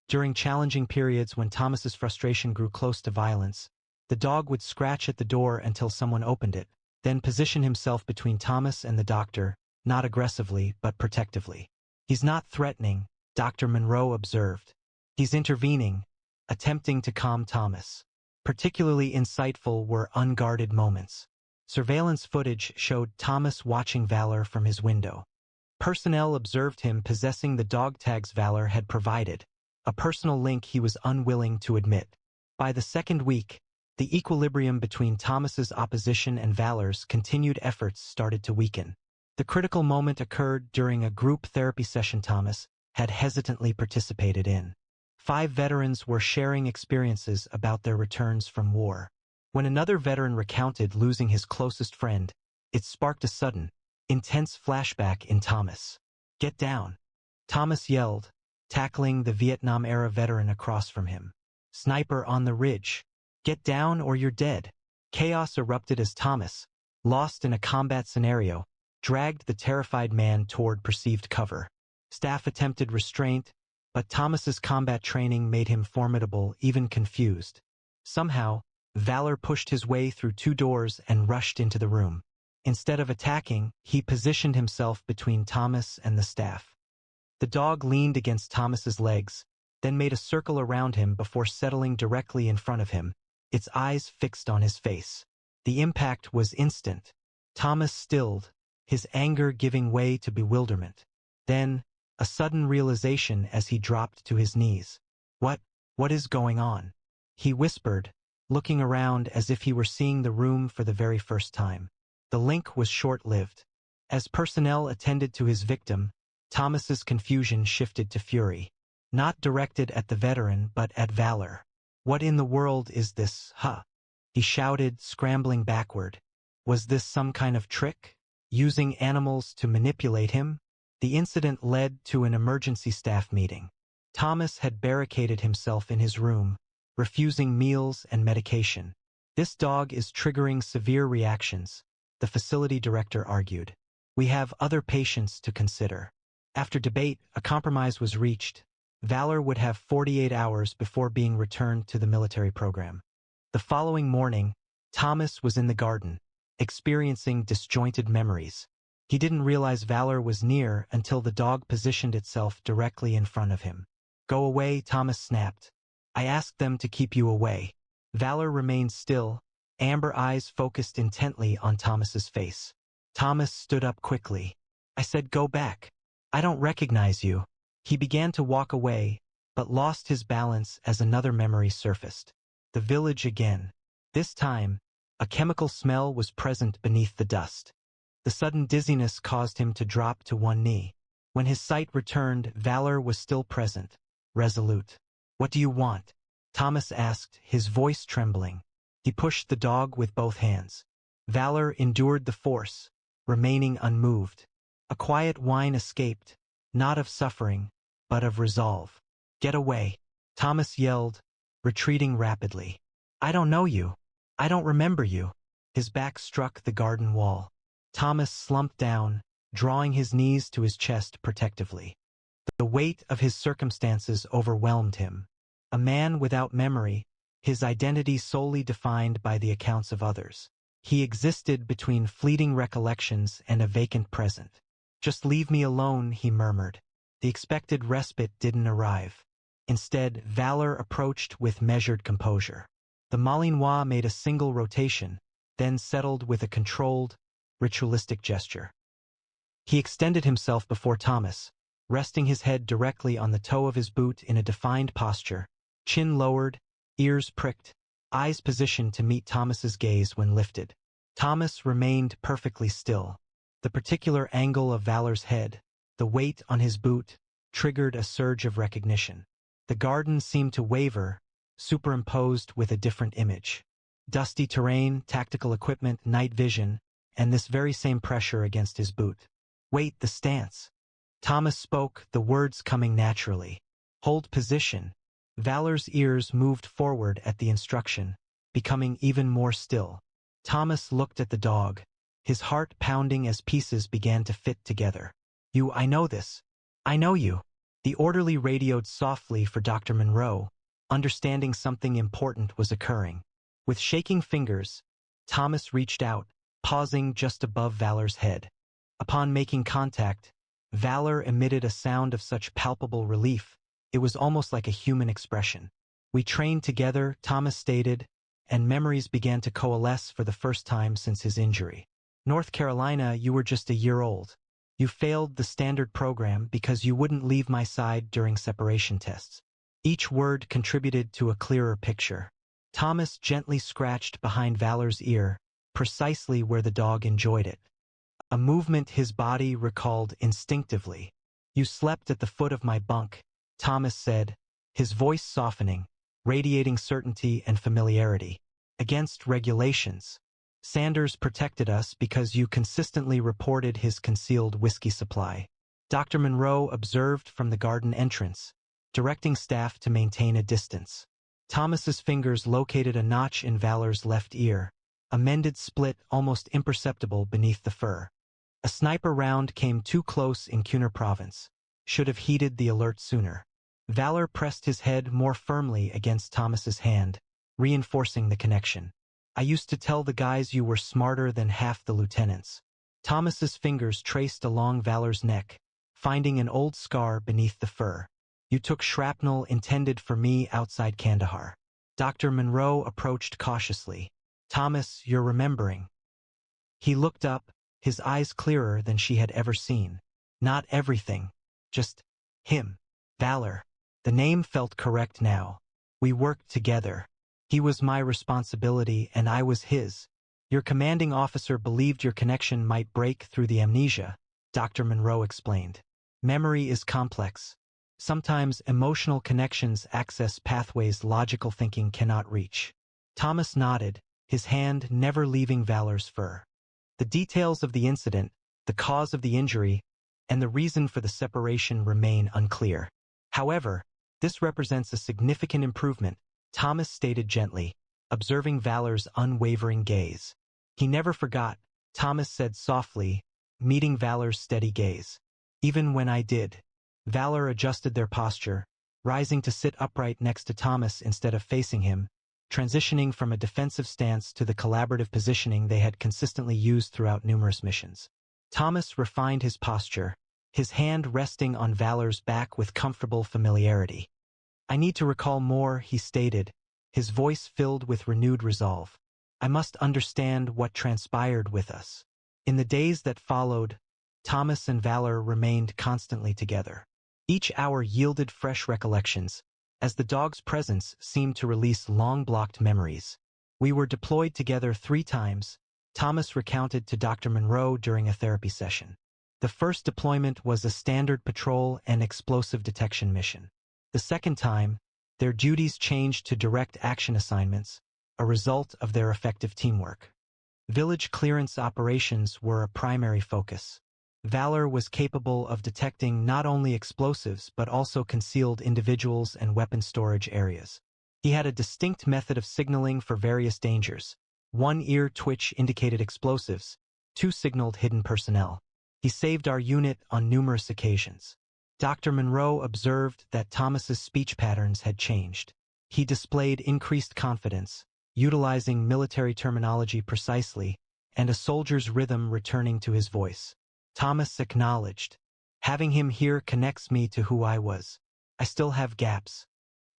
During challenging periods when Thomas's frustration grew close to violence, the dog would scratch at the door until someone opened it, then position himself between Thomas and the doctor, not aggressively but protectively. He's not threatening, Dr. Monroe observed. He's intervening, attempting to calm Thomas. Particularly insightful were unguarded moments. Surveillance footage showed Thomas watching Valor from his window. Personnel observed him possessing the dog tags Valor had provided, a personal link he was unwilling to admit. By the second week, the equilibrium between Thomas's opposition and Valor's continued efforts started to weaken. The critical moment occurred during a group therapy session Thomas had hesitantly participated in. 5 veterans were sharing experiences about their returns from war. When another veteran recounted losing his closest friend, it sparked a sudden, intense flashback in Thomas. Get down! Thomas yelled, tackling the Vietnam-era veteran across from him. Sniper on the ridge. Get down or you're dead. Chaos erupted as Thomas, lost in a combat scenario, dragged the terrified man toward perceived cover. Staff attempted restraint, but Thomas's combat training made him formidable, even confused. Somehow, Valor pushed his way through 2 doors and rushed into the room. Instead of attacking, he positioned himself between Thomas and the staff. The dog leaned against Thomas's legs, then made a circle around him before settling directly in front of him, its eyes fixed on his face. The impact was instant. Thomas stilled, his anger giving way to bewilderment. Then, a sudden realization as he dropped to his knees. What is going on? He whispered, looking around as if he were seeing the room for the very first time. The link was short-lived. As personnel attended to his victim, Thomas's confusion shifted to fury. not directed at the veteran but at Valor. "What in the world is this, huh?" he shouted, scrambling backward. Was this some kind of trick? Using animals to manipulate him? The incident led to an emergency staff meeting. Thomas had barricaded himself in his room, refusing meals and medication. "This dog is triggering severe reactions," the facility director argued. "We have other patients to consider." After debate, a compromise was reached. Valor would have 48 hours before being returned to the military program. The following morning, Thomas was in the garden, experiencing disjointed memories. He didn't realize Valor was near until the dog positioned itself directly in front of him. "Go away," Thomas snapped. "I asked them to keep you away." Valor remained still, amber eyes focused intently on Thomas's face. Thomas stood up quickly. "I said go back. I don't recognize you." He began to walk away, but lost his balance as another memory surfaced. The village again. This time, a chemical smell was present beneath the dust. The sudden dizziness caused him to drop to one knee. When his sight returned, Valor was still present, resolute. "What do you want?" Thomas asked, his voice trembling. He pushed the dog with both hands. Valor endured the force, remaining unmoved. A quiet whine escaped, not of suffering, but of resolve. "Get away," Thomas yelled, retreating rapidly. "I don't know you. I don't remember you." His back struck the garden wall. Thomas slumped down, drawing his knees to his chest protectively. The weight of his circumstances overwhelmed him. A man without memory, his identity solely defined by the accounts of others. He existed between fleeting recollections and a vacant present. "Just leave me alone," he murmured. The expected respite didn't arrive. Instead, Valor approached with measured composure. The Malinois made a single rotation, then settled with a controlled, ritualistic gesture. He extended himself before Thomas, resting his head directly on the toe of his boot in a defined posture, chin lowered, ears pricked, eyes positioned to meet Thomas's gaze when lifted. Thomas remained perfectly still. The particular angle of Valor's head, the weight on his boot, triggered a surge of recognition. The garden seemed to waver, superimposed with a different image. Dusty terrain, tactical equipment, night vision, and this very same pressure against his boot. "Wait, the stance." Thomas spoke, the words coming naturally. "Hold position." Valor's ears moved forward at the instruction, becoming even more still. Thomas looked at the dog, his heart pounding as pieces began to fit together. I know this. I know you." The orderly radioed softly for Dr. Monroe, understanding something important was occurring. With shaking fingers, Thomas reached out, pausing just above Valor's head. Upon making contact, Valor emitted a sound of such palpable relief, it was almost like a human expression. "We trained together," Thomas stated, and memories began to coalesce for the first time since his injury. "North Carolina, you were just a year old. You failed the standard program because you wouldn't leave my side during separation tests." Each word contributed to a clearer picture. Thomas gently scratched behind Valor's ear, precisely where the dog enjoyed it. A movement his body recalled instinctively. "You slept at the foot of my bunk," Thomas said, his voice softening, radiating certainty and familiarity. "Against regulations. Sanders protected us because you consistently reported his concealed whiskey supply." Dr. Monroe observed from the garden entrance, directing staff to maintain a distance. Thomas's fingers located a notch in Valor's left ear, a mended split almost imperceptible beneath the fur. A sniper round came too close in Cunard province. Should have heeded the alert sooner. Valor pressed his head more firmly against Thomas's hand, reinforcing the connection. "I used to tell the guys you were smarter than half the lieutenants." Thomas's fingers traced along Valor's neck, finding an old scar beneath the fur. "You took shrapnel intended for me outside Kandahar." Dr. Monroe approached cautiously. "Thomas, you're remembering." He looked up, his eyes clearer than she had ever seen. "Not everything. Just him. Valor." The name felt correct now. "We worked together. He was my responsibility and I was his. Your commanding officer believed your connection might break through the amnesia," Dr. Monroe explained. "Memory is complex. Sometimes emotional connections access pathways logical thinking cannot reach. Thomas nodded, his hand never leaving Valor's fur. The details of the incident, the cause of the injury, and the reason for the separation remain unclear. However, this represents a significant improvement, Thomas stated gently, observing Valor's unwavering gaze. He never forgot, Thomas said softly, meeting Valor's steady gaze. Even when I did. Valor adjusted their posture, rising to sit upright next to Thomas instead of facing him, transitioning from a defensive stance to the collaborative positioning they had consistently used throughout numerous missions. Thomas refined his posture, his hand resting on Valor's back with comfortable familiarity. I need to recall more, he stated, his voice filled with renewed resolve. I must understand what transpired with us. In the days that followed, Thomas and Valor remained constantly together. Each hour yielded fresh recollections, as the dog's presence seemed to release long-blocked memories. We were deployed together 3 times, Thomas recounted to Dr. Monroe during a therapy session. The first deployment was a standard patrol and explosive detection mission. The second time, their duties changed to direct action assignments, a result of their effective teamwork. Village clearance operations were a primary focus. Valor was capable of detecting not only explosives but also concealed individuals and weapon storage areas. He had a distinct method of signaling for various dangers. 1 ear twitch indicated explosives, 2 signaled hidden personnel. He saved our unit on numerous occasions. Dr. Monroe observed that Thomas's speech patterns had changed. He displayed increased confidence, utilizing military terminology precisely, and a soldier's rhythm returning to his voice. Thomas acknowledged. Having him here connects me to who I was. I still have gaps.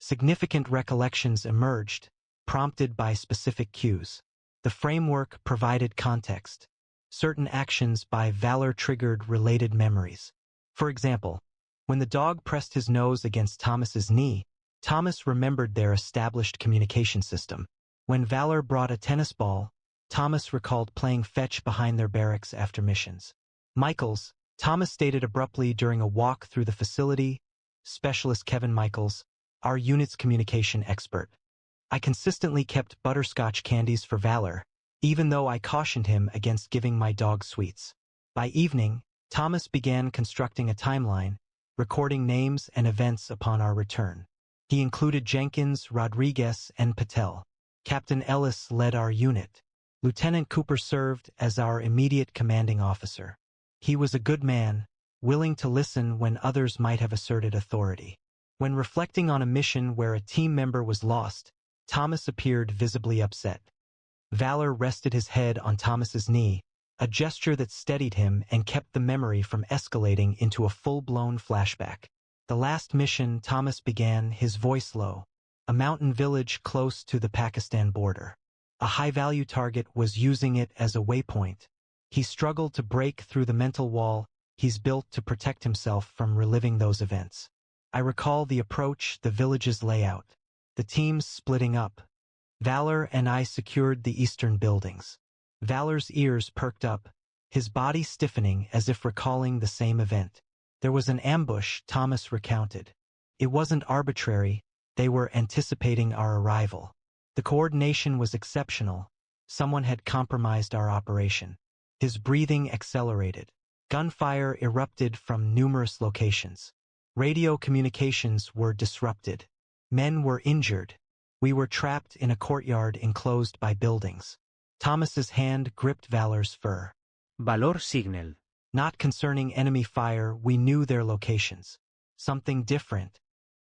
Significant recollections emerged, prompted by specific cues. The framework provided context. Certain actions by Valor triggered related memories. For example, when the dog pressed his nose against Thomas's knee, Thomas remembered their established communication system. When Valor brought a tennis ball, Thomas recalled playing fetch behind their barracks after missions. Michaels, Thomas stated abruptly during a walk through the facility, Specialist Kevin Michaels, our unit's communication expert. I consistently kept butterscotch candies for Valor, even though I cautioned him against giving my dog sweets. By evening, Thomas began constructing a timeline, recording names and events upon our return. He included Jenkins, Rodriguez, and Patel. Captain Ellis led our unit. Lieutenant Cooper served as our immediate commanding officer. He was a good man, willing to listen when others might have asserted authority. When reflecting on a mission where a team member was lost, Thomas appeared visibly upset. Valor rested his head on Thomas's knee, a gesture that steadied him and kept the memory from escalating into a full-blown flashback. The last mission, Thomas began, his voice low. A mountain village close to the Pakistan border. A high-value target was using it as a waypoint. He struggled to break through the mental wall he's built to protect himself from reliving those events. I recall the approach, the village's layout. The teams splitting up. Valor and I secured the eastern buildings. Valor's ears perked up, his body stiffening as if recalling the same event. There was an ambush, Thomas recounted. It wasn't arbitrary, they were anticipating our arrival. The coordination was exceptional. Someone had compromised our operation. His breathing accelerated. Gunfire erupted from numerous locations. Radio communications were disrupted. Men were injured. We were trapped in a courtyard enclosed by buildings. Thomas's hand gripped Valor's fur. Valor signal. Not concerning enemy fire, we knew their locations. Something different.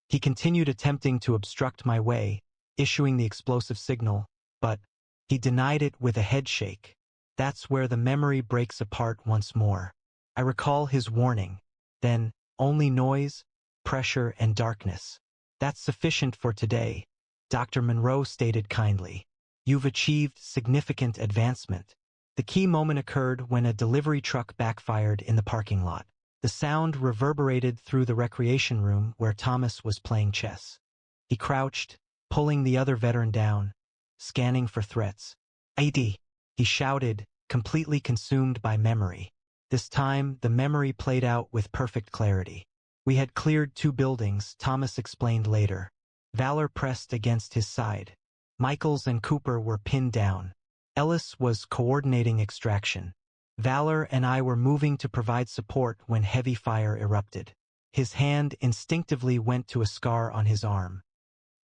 He continued attempting to obstruct my way, issuing the explosive signal, but he denied it with a head shake. That's where the memory breaks apart once more. I recall his warning. Then, only noise, pressure, and darkness. That's sufficient for today, Dr. Monroe stated kindly. You've achieved significant advancement. The key moment occurred when a delivery truck backfired in the parking lot. The sound reverberated through the recreation room where Thomas was playing chess. He crouched, pulling the other veteran down, scanning for threats. "AD!" he shouted, completely consumed by memory. This time, the memory played out with perfect clarity. We had cleared 2 buildings, Thomas explained later. Valor pressed against his side. Michaels and Cooper were pinned down. Ellis was coordinating extraction. Valor and I were moving to provide support when heavy fire erupted. His hand instinctively went to a scar on his arm.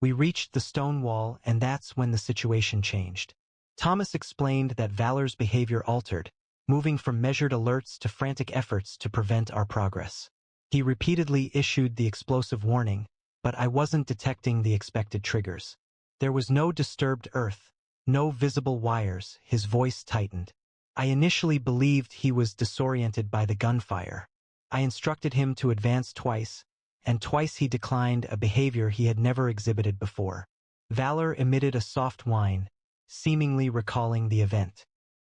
We reached the stone wall, and that's when the situation changed. Thomas explained that Valor's behavior altered, moving from measured alerts to frantic efforts to prevent our progress. He repeatedly issued the explosive warning, but I wasn't detecting the expected triggers. There was no disturbed earth, no visible wires. His voice tightened. I initially believed he was disoriented by the gunfire. I instructed him to advance twice, and twice he declined, a behavior he had never exhibited before. Valor emitted a soft whine, seemingly recalling the event.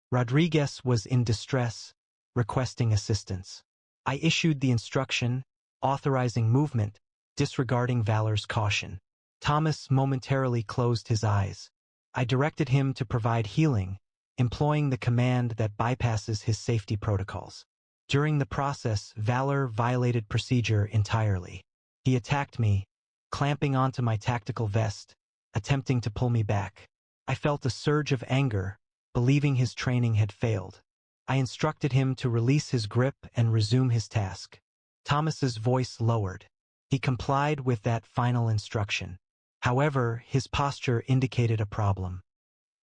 Rodriguez was in distress, requesting assistance. I issued the instruction, authorizing movement, disregarding Valor's caution. Thomas momentarily closed his eyes. I directed him to provide healing, employing the command that bypasses his safety protocols. During the process, Valor violated procedure entirely. He attacked me, clamping onto my tactical vest, attempting to pull me back. I felt a surge of anger, believing his training had failed. I instructed him to release his grip and resume his task. Thomas's voice lowered. He complied with that final instruction. However, his posture indicated a problem.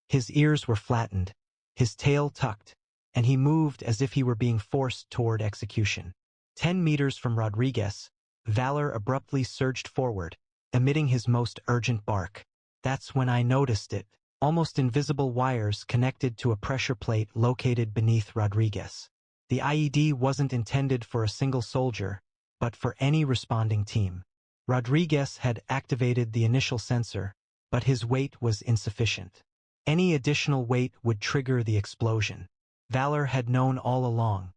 His ears were flattened, his tail tucked, and he moved as if he were being forced toward execution. 10 meters from Rodriguez, Valor abruptly surged forward, emitting his most urgent bark. That's when I noticed it. Almost invisible wires connected to a pressure plate located beneath Rodriguez. The IED wasn't intended for a single soldier, but for any responding team. Rodriguez had activated the initial sensor, but his weight was insufficient. Any additional weight would trigger the explosion. Valor had known all along.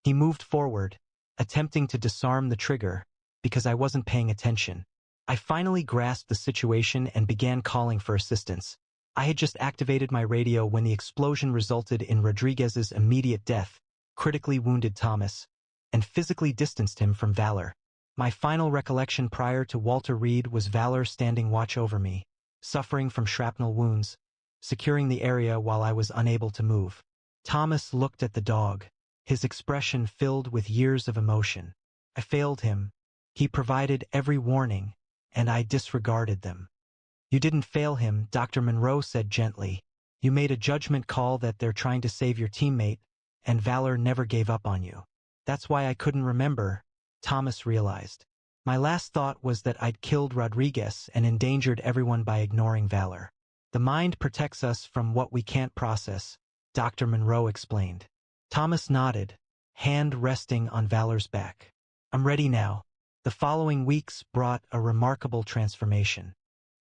He moved forward, attempting to disarm the trigger, because I wasn't paying attention. I finally grasped the situation and began calling for assistance. I had just activated my radio when the explosion resulted in Rodriguez's immediate death, critically wounded Thomas, and physically distanced him from Valor. My final recollection prior to Walter Reed was Valor standing watch over me, suffering from shrapnel wounds, securing the area while I was unable to move. Thomas looked at the dog, his expression filled with years of emotion. I failed him. He provided every warning, and I disregarded them. You didn't fail him, Dr. Monroe said gently. You made a judgment call that they're trying to save your teammate, and Valor never gave up on you. That's why I couldn't remember, Thomas realized. My last thought was that I'd killed Rodriguez and endangered everyone by ignoring Valor. The mind protects us from what we can't process, Dr. Monroe explained. Thomas nodded, hand resting on Valor's back. I'm ready now. The following weeks brought a remarkable transformation.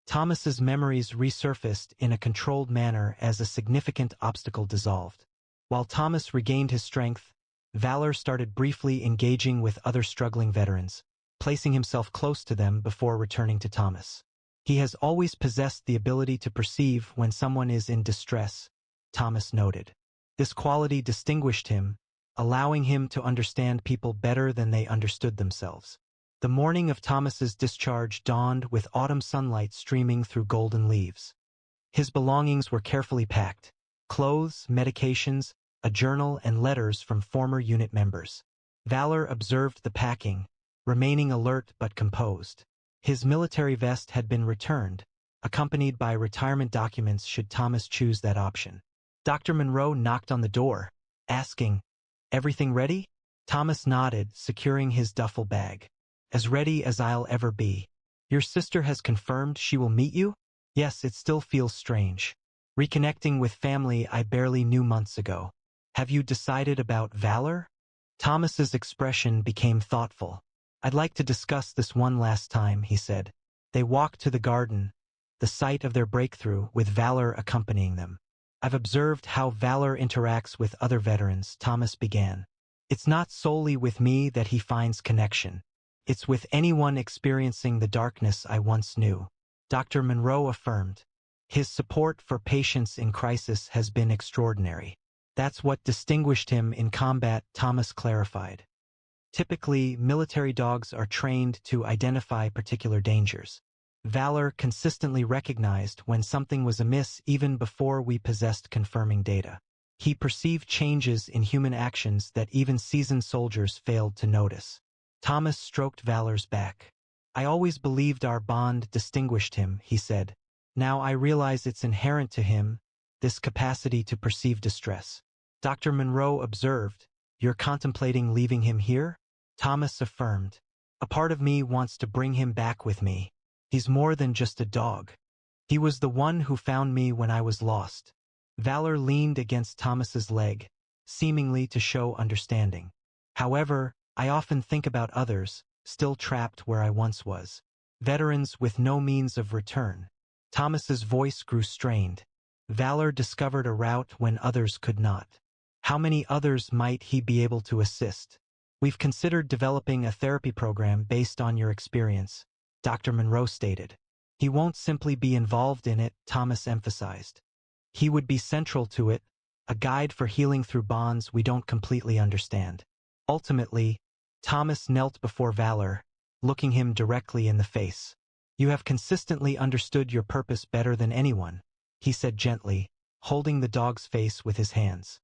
Thomas's memories resurfaced in a controlled manner as a significant obstacle dissolved. While Thomas regained his strength, Valor started briefly engaging with other struggling veterans, placing himself close to them before returning to Thomas. He has always possessed the ability to perceive when someone is in distress, Thomas noted. This quality distinguished him, allowing him to understand people better than they understood themselves. The morning of Thomas's discharge dawned with autumn sunlight streaming through golden leaves. His belongings were carefully packed: clothes, medications, a journal, and letters from former unit members. Valor observed the packing, remaining alert but composed. His military vest had been returned, accompanied by retirement documents should Thomas choose that option. Dr. Monroe knocked on the door, asking, "Everything ready?" Thomas nodded, securing his duffel bag. "As ready as I'll ever be." "Your sister has confirmed she will meet you?" "Yes, it still feels strange. Reconnecting with family I barely knew months ago." "Have you decided about Valor?" Thomas's expression became thoughtful. "I'd like to discuss this one last time," he said. They walked to the garden, the site of their breakthrough, with Valor accompanying them. "I've observed how Valor interacts with other veterans," Thomas began. "It's not solely with me that he finds connection. It's with anyone experiencing the darkness I once knew," Dr. Monroe affirmed. "His support for patients in crisis has been extraordinary. That's what distinguished him in combat," Thomas clarified. Typically, military dogs are trained to identify particular dangers. Valor consistently recognized when something was amiss even before we possessed confirming data. He perceived changes in human actions that even seasoned soldiers failed to notice. Thomas stroked Valor's back. I always believed our bond distinguished him, he said. Now I realize it's inherent to him, this capacity to perceive distress. Dr. Monroe observed, You're contemplating leaving him here? Thomas affirmed. A part of me wants to bring him back with me. He's more than just a dog. He was the one who found me when I was lost. Valor leaned against Thomas's leg, seemingly to show understanding. However, I often think about others, still trapped where I once was. Veterans with no means of return. Thomas's voice grew strained. Valor discovered a route when others could not. How many others might he be able to assist? We've considered developing a therapy program based on your experience, Dr. Monroe stated. He won't simply be involved in it, Thomas emphasized. He would be central to it, a guide for healing through bonds we don't completely understand. Ultimately, Thomas knelt before Valor, looking him directly in the face. You have consistently understood your purpose better than anyone, he said gently, holding the dog's face with his hands.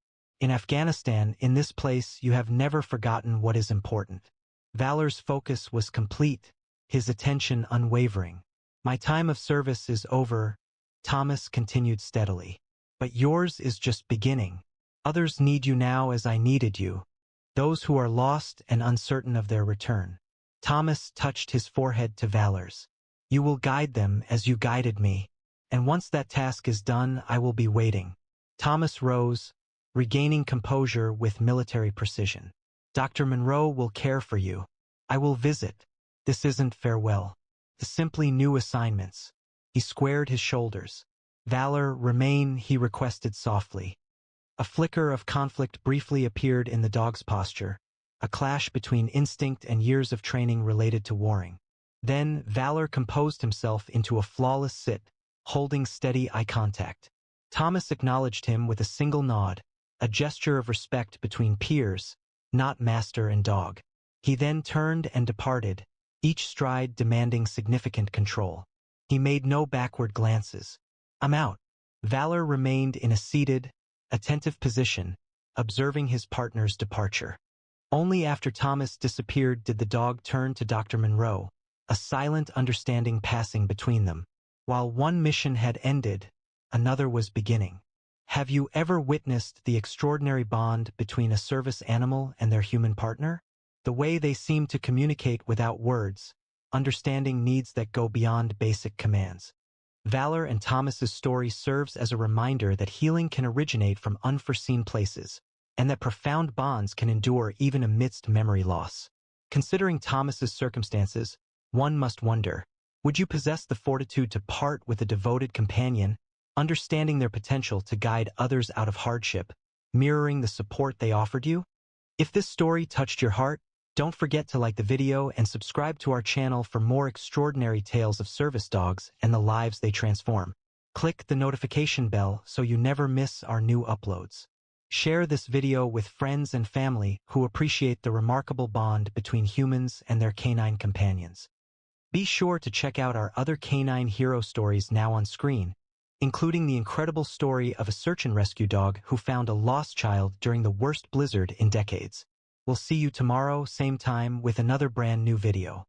In Afghanistan, in this place, you have never forgotten what is important. Valor's focus was complete, his attention unwavering. My time of service is over, Thomas continued steadily. But yours is just beginning. Others need you now as I needed you. Those who are lost and uncertain of their return. Thomas touched his forehead to Valor's. You will guide them as you guided me. And once that task is done, I will be waiting. Thomas rose, regaining composure with military precision. Dr. Monroe will care for you. I will visit. This isn't farewell. The simply new assignments. He squared his shoulders. Valor, remain, he requested softly. A flicker of conflict briefly appeared in the dog's posture, a clash between instinct and years of training related to warring. Then Valor composed himself into a flawless sit, holding steady eye contact. Thomas acknowledged him with a single nod, a gesture of respect between peers, not master and dog. He then turned and departed, each stride demanding significant control. He made no backward glances. I'm out. Valor remained in a seated, attentive position, observing his partner's departure. Only after Thomas disappeared did the dog turn to Dr. Monroe, a silent understanding passing between them. While one mission had ended, another was beginning. Have you ever witnessed the extraordinary bond between a service animal and their human partner? The way they seem to communicate without words, understanding needs that go beyond basic commands. Valor and Thomas's story serves as a reminder that healing can originate from unforeseen places, and that profound bonds can endure even amidst memory loss. Considering Thomas's circumstances, one must wonder, would you possess the fortitude to part with a devoted companion, understanding their potential to guide others out of hardship, mirroring the support they offered you? If this story touched your heart, don't forget to like the video and subscribe to our channel for more extraordinary tales of service dogs and the lives they transform. Click the notification bell so you never miss our new uploads. Share this video with friends and family who appreciate the remarkable bond between humans and their canine companions. Be sure to check out our other canine hero stories now on screen, including the incredible story of a search and rescue dog who found a lost child during the worst blizzard in decades. We'll see you tomorrow, same time, with another brand new video.